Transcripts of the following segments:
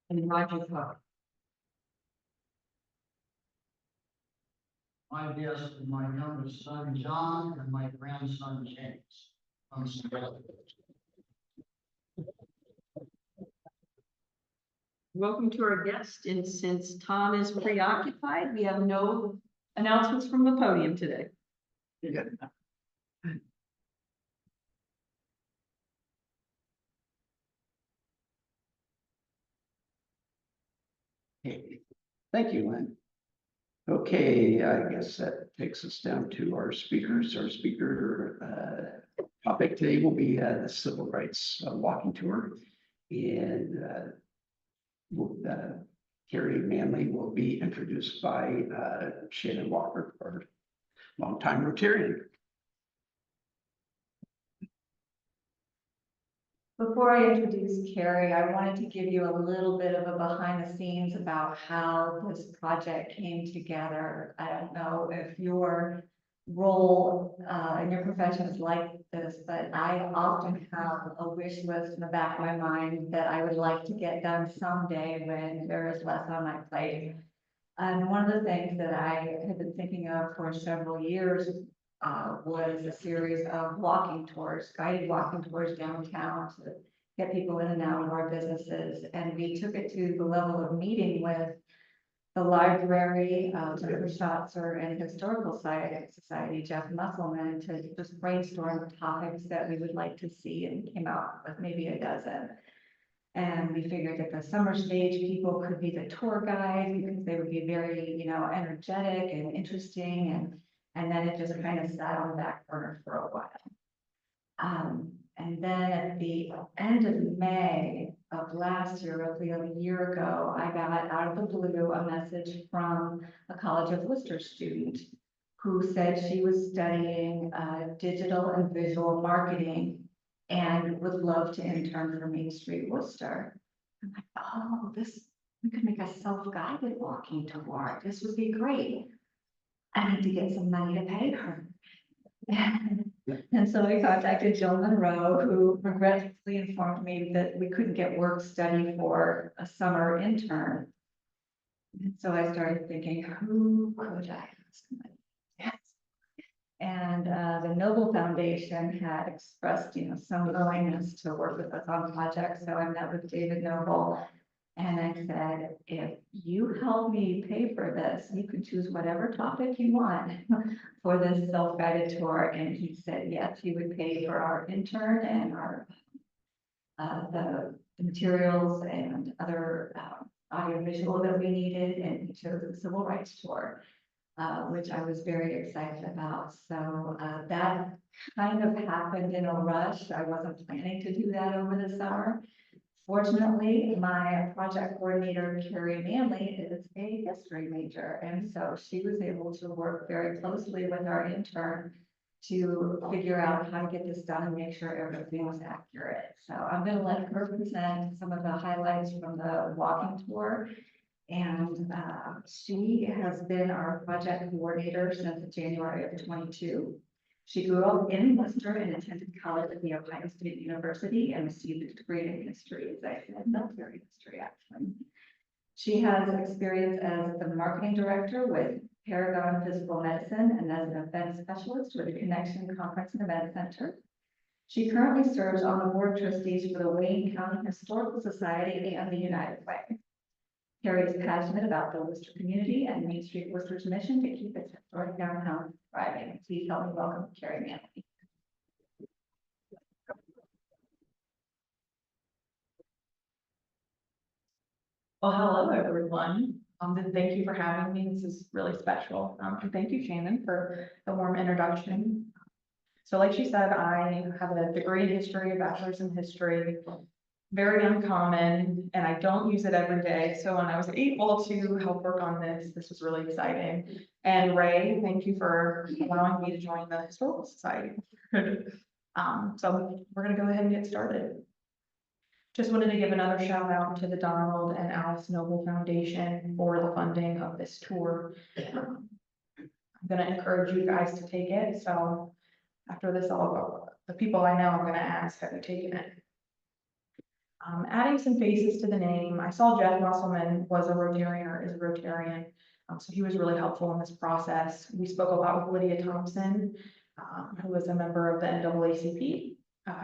And Roger Clark. My guest is my youngest son, John, and my grandson, James. Welcome to our guest, and since Tom is preoccupied, we have no announcements from the podium today. Okay, thank you, Lynn. Okay, I guess that takes us down to our speakers. Our speaker topic today will be the civil rights walking tour. And Carrie Manley will be introduced by Shannon Walker, our longtime Rotarian. Before I introduce Carrie, I wanted to give you a little bit of a behind the scenes about how this project came together. I don't know if your role in your profession is like this, but I often have a wish list in the back of my mind that I would like to get done someday when there is less on my plate. And one of the things that I have been thinking of for several years was a series of walking tours, guided walking tours downtown to get people in and out of our businesses. And we took it to the level of meeting with the library, Jennifer Schatzer, and Historical Society, Jeff Musselman, to just brainstorm topics that we would like to see, and came out with maybe a dozen. And we figured that the summer stage people could be the tour guides because they would be very, energetic and interesting. And then it just kind of sat on the back burner for a while. And then at the end of May of last year, roughly a year ago, I got out of the blue a message from a College of Wooster student who said she was studying digital and visual marketing and would love to intern for Main Street Worcester. I'm like, oh, we could make a self-guided walking tour. This would be great. I need to get some money to pay her. And so I contacted Jill Monroe, who regretfully informed me that we couldn't get work study for a summer intern. And so I started thinking, who could I ask? Yes. And the Noble Foundation had expressed, some willingness to work with us on projects. So I met with David Noble and I said, if you help me pay for this, you can choose whatever topic you want for this self-guided tour. And he said, yes, he would pay for our intern and our the materials and other audiovisual that we needed. And he chose the civil rights tour. Which I was very excited about. So that kind of happened in a rush. I wasn't planning to do that over the summer. Fortunately, my project coordinator, Carrie Manley, is a history major. And so she was able to work very closely with our intern to figure out how to get this done and make sure everything was accurate. So I'm going to let her present some of the highlights from the walking tour. And she has been our project coordinator since January of 22. She grew up in Worcester and attended college at the Ohio State University and received a degree in history, as I said, military history, actually. She has experience as the marketing director with Paragon Physical Medicine and as an event specialist with the Connection Conference and Event Center. She currently serves on the board of trustees for the Wayne County Historical Society and the United Way. Carrie is passionate about the Worcester community and Main Street Worcester's mission to keep its historic downtown thriving. Please help me welcome Carrie Manley. Well, hello, everyone. Thank you for having me. This is really special. And thank you, Shannon, for the warm introduction. So like she said, I have a degree in history, a bachelor's in history. Very uncommon, and I don't use it every day. So when I was able to help work on this was really exciting. And Ray, thank you for allowing me to join the Historical Society. So we're gonna go ahead and get started. Just wanted to give another shout out to the Donald and Alice Noble Foundation for the funding of this tour. I'm gonna encourage you guys to take it. So after this, the people I know, I'm gonna ask, have you taken it? Adding some faces to the name, I saw Jeff Musselman was a Rotarian or is a Rotarian. So he was really helpful in this process. We spoke a lot with Lydia Thompson, who was a member of the NAACP.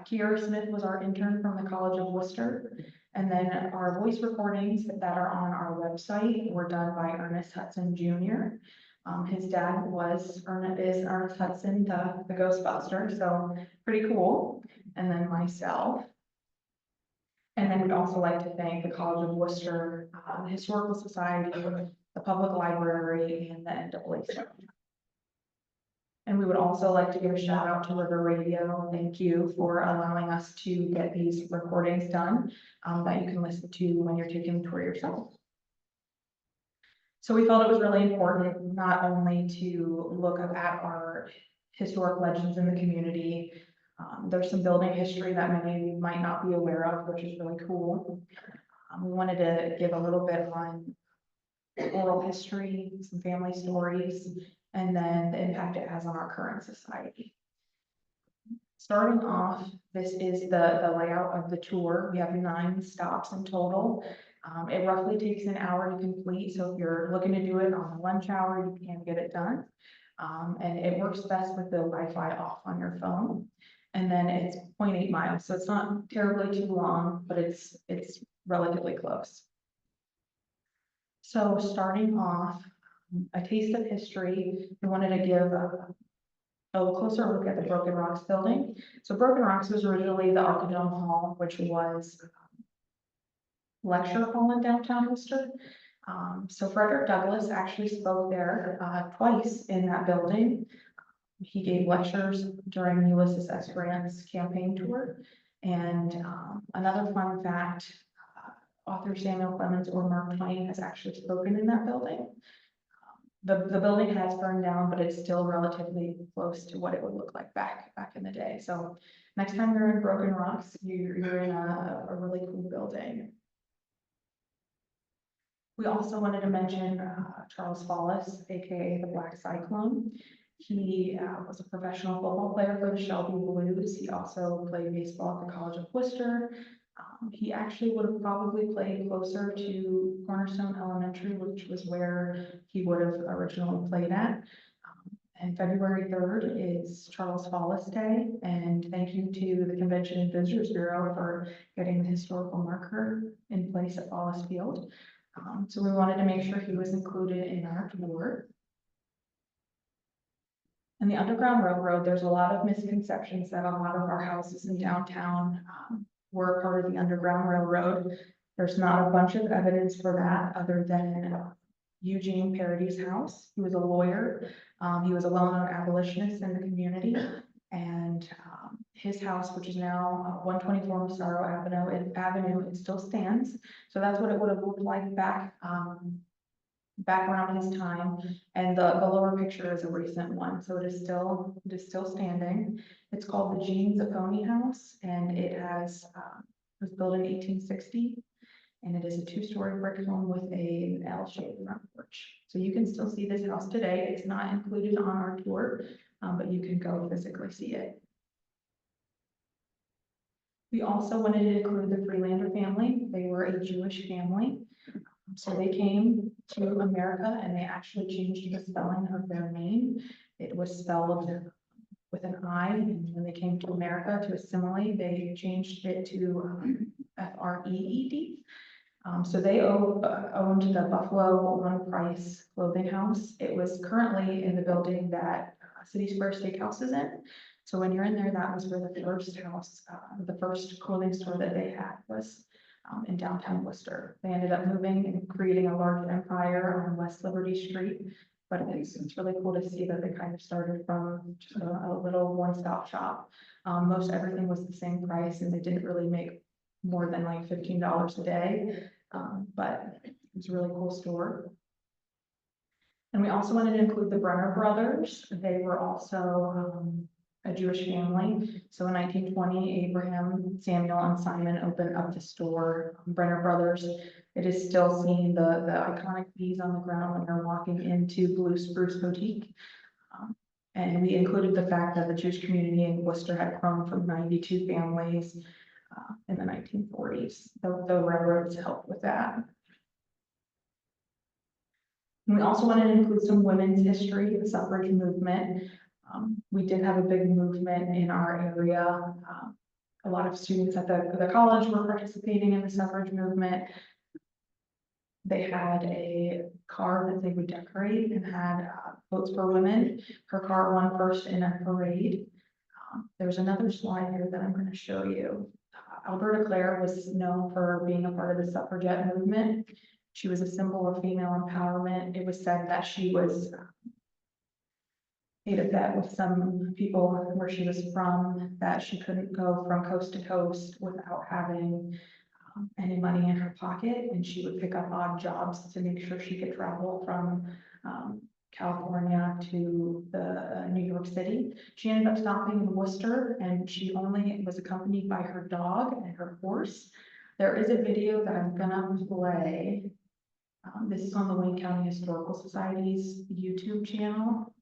Kiara Smith was our intern from the College of Worcester. And then our voice recordings that are on our website were done by Ernest Hudson Jr. His dad is Ernest Hudson, the Ghostbuster, so pretty cool. And then myself. And then we'd also like to thank the College of Worcester, the Historical Society, the Public Library, and the NAACP. And we would also like to give a shout out to River Radio. Thank you for allowing us to get these recordings done that you can listen to when you're taking the tour yourself. So we felt it was really important not only to look at our historic legends in the community. There's some building history that many of you might not be aware of, which is really cool. We wanted to give a little bit on oral history, some family stories, and then the impact it has on our current society. Starting off, this is the layout of the tour. We have 9 stops in total. It roughly takes an hour to complete, so if you're looking to do it on the lunch hour, you can get it done. And it works best with the Wi-Fi off on your phone. And then it's 0.8 miles, so it's not terribly too long, but it's relatively close. So starting off, a taste of history, we wanted to give a closer look at the Broken Rocks building. So Broken Rocks was originally the Archidome Hall, which was lecture hall in downtown Worcester. So Frederick Douglass actually spoke there twice in that building. He gave lectures during Ulysses S. Grant's campaign tour. And another fun fact, author Samuel Clemens or Mark Twain has actually spoken in that building. The building has burned down, but it's still relatively close to what it would look like back in the day. So next time you're in Broken Rocks, you're in a really cool building. We also wanted to mention Charles Follis, aka the Black Cyclone. He was a professional football player for the Shelby Blues. He also played baseball at the College of Worcester. He actually would have probably played closer to Cornerstone Elementary, which was where he would have originally played at. And February 3rd is Charles Follis Day. And thank you to the Convention and Visitors Bureau for getting the historical marker in place at Follis Field. So we wanted to make sure he was included in our tour. And the Underground Railroad, there's a lot of misconceptions that a lot of our houses in downtown were part of the Underground Railroad. There's not a bunch of evidence for that other than Eugene Parody's house. He was a lawyer. He was a well-known abolitionist in the community. And his house, which is now 124 Massaro Avenue, it still stands. So that's what it would have looked like back around his time. And the lower picture is a recent one, so it is still standing. It's called the Jean Zapponi House, and it was built in 1860, and it is a 2-story brick home with an L-shaped front porch. So you can still see this house today. It's not included on our tour, but you can go physically see it. We also wanted to include the Freelander family. They were a Jewish family. So they came to America and they actually changed the spelling of their name. It was spelled with an I, and when they came to America to assimilate, they changed it to F-R-E-E-D. So they owned the Buffalo One Price clothing house. It was currently in the building that City Square Steakhouse is in. So when you're in there, that was where the first house, the first clothing store that they had was in downtown Worcester. They ended up moving and creating a large empire on West Liberty Street. But it's really cool to see that they kind of started from just a little one-stop shop. Most everything was the same price, and they didn't really make more than like $15 a day. But it was a really cool store. And we also wanted to include the Brenner brothers. They were also a Jewish family. So in 1920, Abraham, Samuel, and Simon opened up the store, Brenner Brothers. It is still seen, the iconic bees on the ground when you're walking into Blue Spruce Boutique. And we included the fact that the Jewish community in Worcester had grown from 92 families in the 1940s. The railroads helped with that. And we also wanted to include some women's history, the suffrage movement. We did have a big movement in our area. A lot of students at the college were participating in the suffrage movement. They had a car that they would decorate and had votes for women. Her car won first in a parade. There's another slide here that I'm going to show you. Alberta Clare was known for being a part of the suffragette movement. She was a symbol of female empowerment. It was said that she was made a bet with some people where she was from, that she couldn't go from coast to coast without having any money in her pocket, and she would pick up odd jobs to make sure she could travel from California to New York City. She ended up stopping in Worcester, and she only was accompanied by her dog and her horse. There is a video that I'm gonna play. This is on the Wayne County Historical Society's YouTube channel.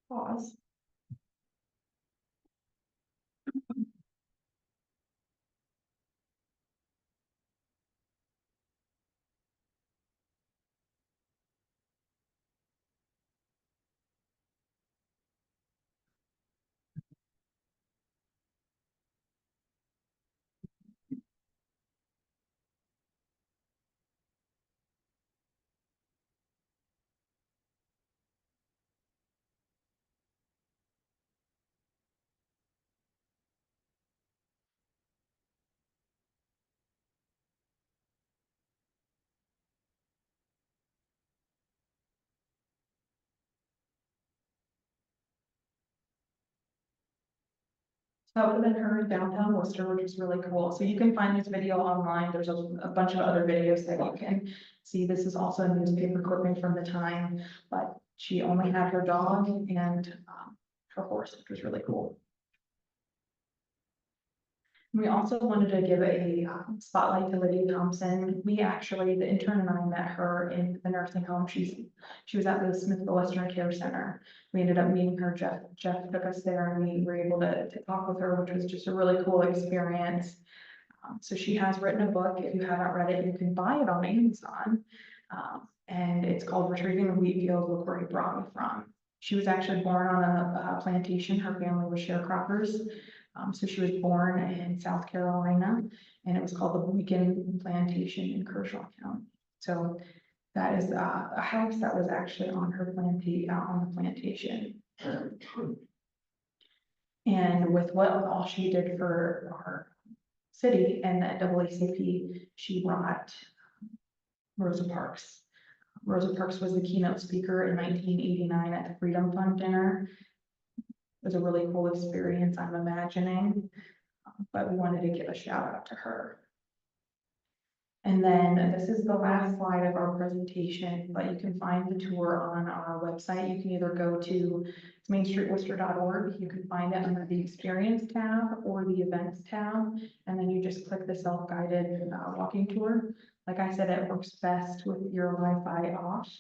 Pause. So that would have been her in downtown Worcester, which is really cool. So you can find this video online. There's a bunch of other videos that you can see. This is also a newspaper clipping from the time, but she only had her dog and her horse, which was really cool. We also wanted to give a spotlight to Lydia Thompson. We actually, the intern and I met her in the nursing home. She was at the Smithville Western Care Center. We ended up meeting her. Jeff took us there, and we were able to talk with her, which was just a really cool experience. So she has written a book. If you haven't read it, you can buy it on Amazon. And it's called Retrieving the Wheat Field, Look Where He Brought Me From. She was actually born on a plantation. Her family was sharecroppers. So she was born in South Carolina, and it was called the Beacon Plantation in Kershaw County. So that is a house that was actually on her plantation. And with what all she did for our city and the NAACP, she brought Rosa Parks. Rosa Parks was the keynote speaker in 1989 at the Freedom Fund dinner. It was a really cool experience, I'm imagining, but we wanted to give a shout out to her. And then this is the last slide of our presentation, but you can find the tour on our website. You can either go to mainstreetworcester.org. You can find it under the experience tab or the events tab, and then you just click the self-guided walking tour. Like I said, it works best with your Wi-Fi off.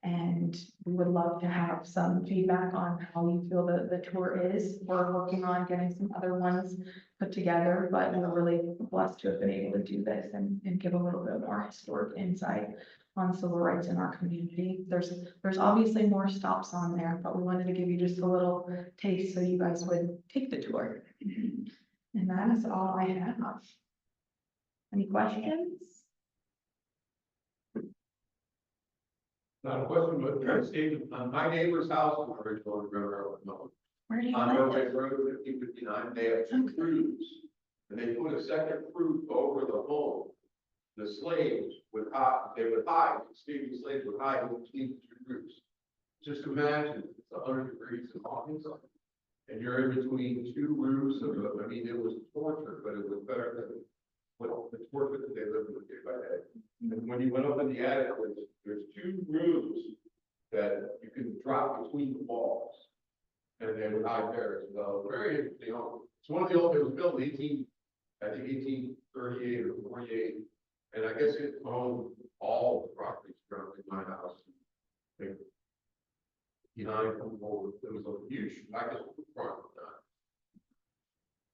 And we would love to have some feedback on how you feel the tour is. We're working on getting some other ones put together, but we're really blessed to have been able to do this and give a little bit more historic insight on civil rights in our community. There's obviously more stops on there, but we wanted to give you just a little taste so you guys would take the tour. And that is all I have. Any questions? Not a question, but Steve, my neighbor's house on the Ridgeland River, Where do you on live? Railway Road 5059, they have two crews. And they put a second crew over the home. The slaves would hide, Stevie slaves would hide between the two crews. Just imagine, it's 100 degrees in Hawkins. And you're in between two roofs of, I mean, it was torture, but it was better than what the torture that they lived with day by day. And when you went up in the attic, there's two rooms that you can drop between the walls. And they would hide there as well. Very interesting. It's one of the old, it was built in 1838 or 48. And I guess it owned all the properties surrounding my house. They behind them, or there was a huge, like a front.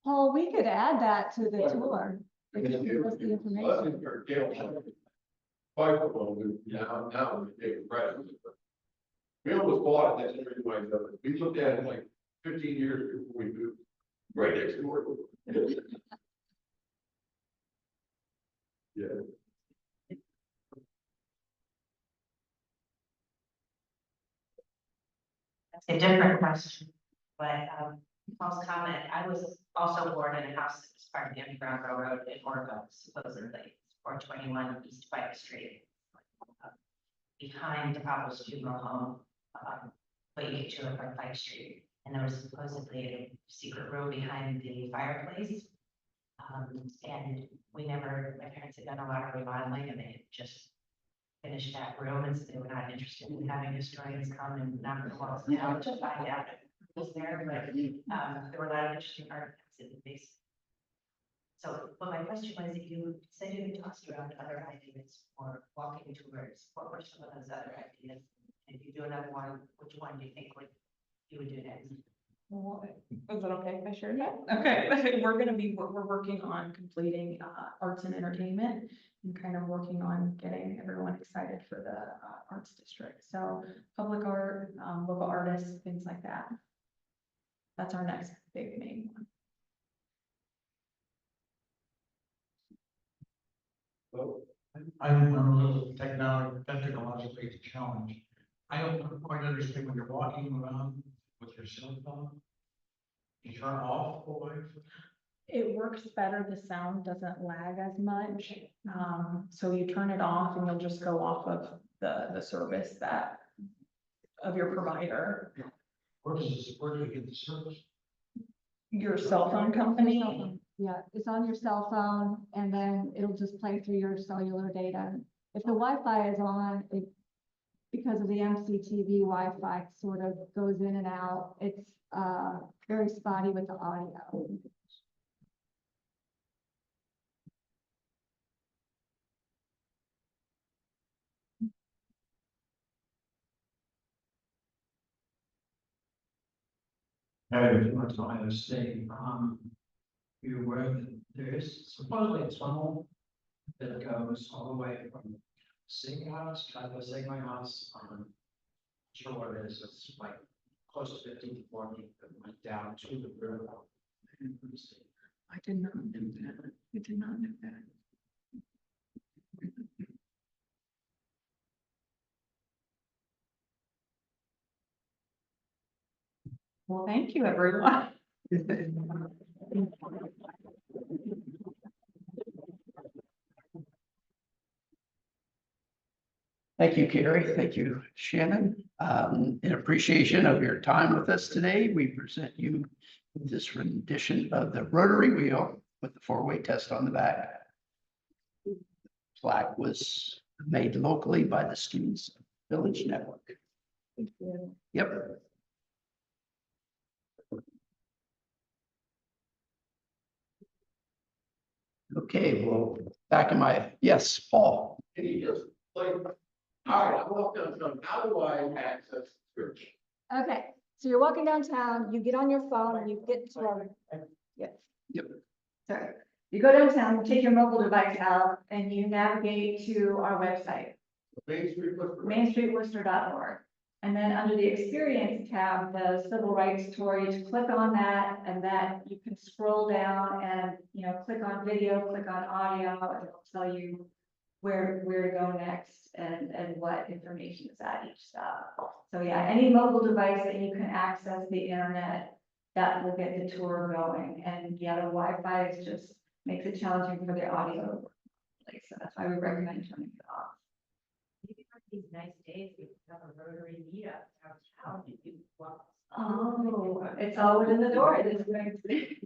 Paul, we could add that to the tour. If you give us the I information. think they're Gail. Five of them, now we take credit. We almost bought it, that's the reason why I know it. We looked at it like 15 years before we moved. Right next door. Yeah. That's a different question, but, Paul's comment, I was also born in a house that was part of the Underground Railroad in Oregon, supposedly, 421 East Pike Street. Behind the Pablo's funeral home, but you get to it from Pike Street, and there was supposedly a secret room behind the fireplace. And we never, my parents had done a lot of remodeling, and they had just finished that room, and so they were not interested in having historians come and knock the walls down to find out it was there, but, there were a lot of interesting artifacts in the basement. So, but my question was, if you said you had tossed around other ideas for walking tours, what were some of those other ideas? And if you do another one, which one do you think you would do next? Well, is it okay if I share that? Okay, we're working on completing arts and entertainment and kind of working on getting everyone excited for the arts district. So public art, local artists, things like that. That's our next big main one. Well, I'm a little technologically challenged. I don't quite understand when you're walking around with your cell phone. You turn off the Wi-Fi. It works better, the sound doesn't lag as much. So you turn it off and you'll just go off of the service of your provider. Where do you get the service? Your cell phone company. Yeah, it's on your cell phone and then it'll just play through your cellular data. If the Wi-Fi is on, it, because of the MCTV Wi-Fi sort of goes in and out, it's very spotty with the audio. Hey, what's I was saying, you're aware that there is supposedly a tunnel that goes all the way from Sing House, kind of Sing My House, sure what it is, it's like close to 15 to 40, that went down to the river. I did not know that. I did not know that. Well, thank you, everyone. Thank you, Carrie. Thank you, Shannon. In appreciation of your time with us today, we present you with this rendition of the Rotary Wheel with the four-way test on the back. Plaque was made locally by the Students Village Network. Thank you. Yep. Okay, well, back in my, yes, Paul. And he just like, all right, I walked downtown, how do I access church? Okay, so you're walking downtown, you get on your phone and you get to our, yes. Yep. Sorry, you go downtown, you take your mobile device out and you navigate to our website, Main Street, Wooster. mainstreetworcester.org. And then under the experience tab, the civil rights tour, you just click on that and then you can scroll down and, you know, click on video, click on audio, and it'll tell you where to go next and what information is at each stop. So yeah, any mobile device that you can access the internet, that will get the tour going. And yeah, the Wi-Fi is just makes it challenging for the audio. So that's why we recommend turning it off. Maybe on these nice days, we have a Rotary meetup downtown, and you walk. Oh, it's all within the door. It is going to be.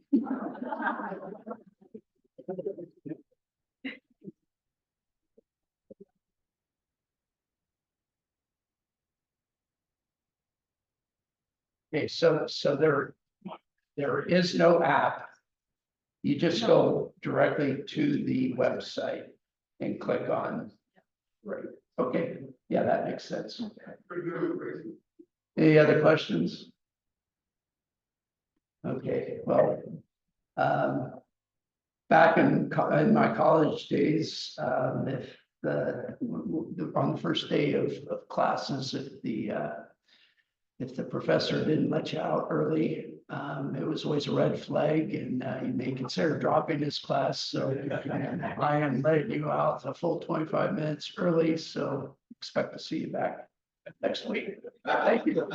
Okay, so there is no app. You just go directly to the website and click on. Right, okay, yeah, that makes sense. Pretty good, Gracie. Any other questions? Okay, well, back in my college days, if on the first day of classes, if the professor didn't let you out early, it was always a red flag, and you may consider dropping this class. So I am letting you out a full 25 minutes early, so expect to see you back next week. Thank you.